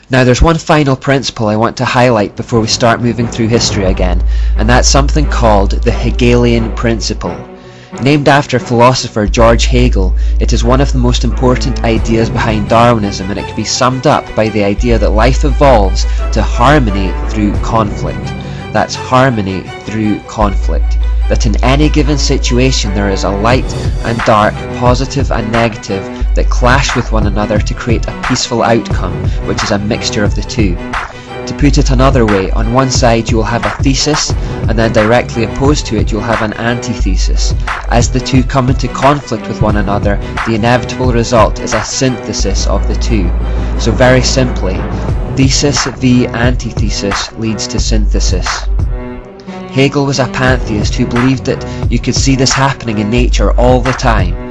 Now there's one final principle I want to highlight before we start moving through history again, and that's something called the Hegelian principle. Named after philosopher George Hegel, it is one of the most important ideas behind Darwinism, and it can be summed up by the idea that life evolves to harmony through conflict. That's harmony through conflict. That in any given situation there is a light and dark, positive and negative that clash with one another to create a peaceful outcome, which is a mixture of the two. To put it another way, on one side you will have a thesis, and then directly opposed to it you'll have an antithesis. As the two come into conflict with one another, the inevitable result is a synthesis of the two. So very simply, thesis v antithesis leads to synthesis. Hegel was a pantheist who believed that you could see this happening in nature all the time.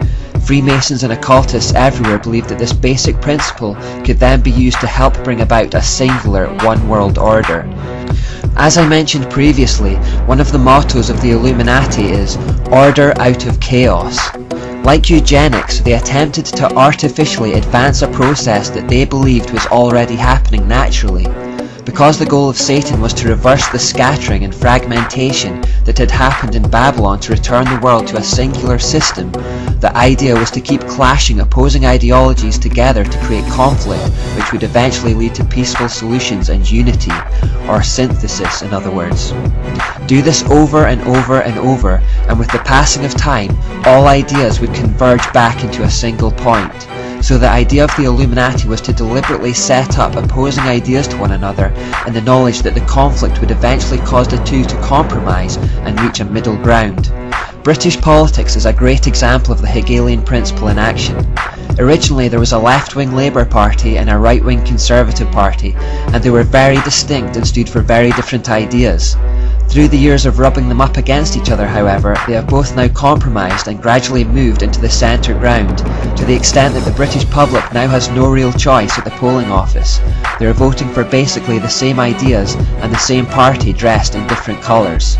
Freemasons and occultists everywhere believed that this basic principle could then be used to help bring about a singular one world order. As I mentioned previously, one of the mottos of the Illuminati is order out of chaos. Like eugenics, they attempted to artificially advance a process that they believed was already happening naturally. Because the goal of Satan was to reverse the scattering and fragmentation that had happened in Babylon to return the world to a singular system, the idea was to keep clashing opposing ideologies together to create conflict, which would eventually lead to peaceful solutions and unity, or synthesis in other words. Do this over and over and over, and with the passing of time, all ideas would converge back into a single point. So the idea of the Illuminati was to deliberately set up opposing ideas to one another in the knowledge that the conflict would eventually cause the two to compromise and reach a middle ground. British politics is a great example of the Hegelian principle in action. Originally there was a left-wing Labour Party and a right-wing Conservative Party, and they were very distinct and stood for very different ideas. Through the years of rubbing them up against each other, however, they have both now compromised and gradually moved into the centre ground, to the extent that the British public now has no real choice at the polling office. They are voting for basically the same ideas and the same party dressed in different colours.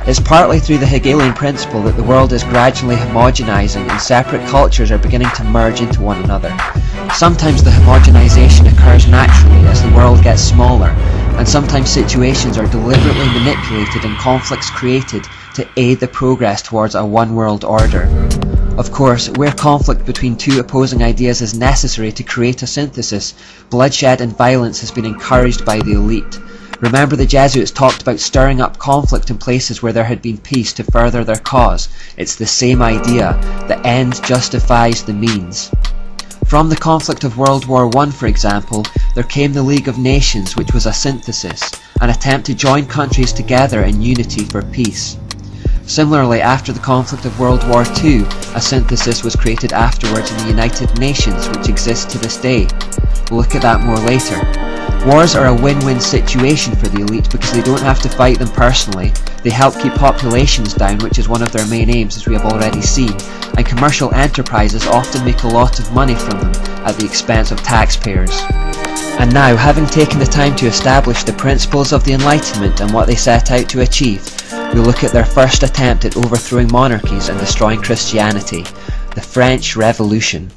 It's partly through the Hegelian principle that the world is gradually homogenising and separate cultures are beginning to merge into one another. Sometimes the homogenisation occurs naturally as the world gets smaller, and sometimes situations are deliberately manipulated and conflicts created to aid the progress towards a one world order. Of course, where conflict between two opposing ideas is necessary to create a synthesis, bloodshed and violence has been encouraged by the elite. Remember, the Jesuits talked about stirring up conflict in places where there had been peace to further their cause. It's the same idea. The end justifies the means. From the conflict of World War I, for example, there came the League of Nations, which was a synthesis, an attempt to join countries together in unity for peace. Similarly, after the conflict of World War II, a synthesis was created afterwards in the United Nations, which exists to this day. We'll look at that more later. Wars are a win-win situation for the elite because they don't have to fight them personally, they help keep populations down, which is one of their main aims as we have already seen, and commercial enterprises often make a lot of money from them at the expense of taxpayers. And now, having taken the time to establish the principles of the Enlightenment and what they set out to achieve, we'll look at their first attempt at overthrowing monarchies and destroying Christianity, the French Revolution.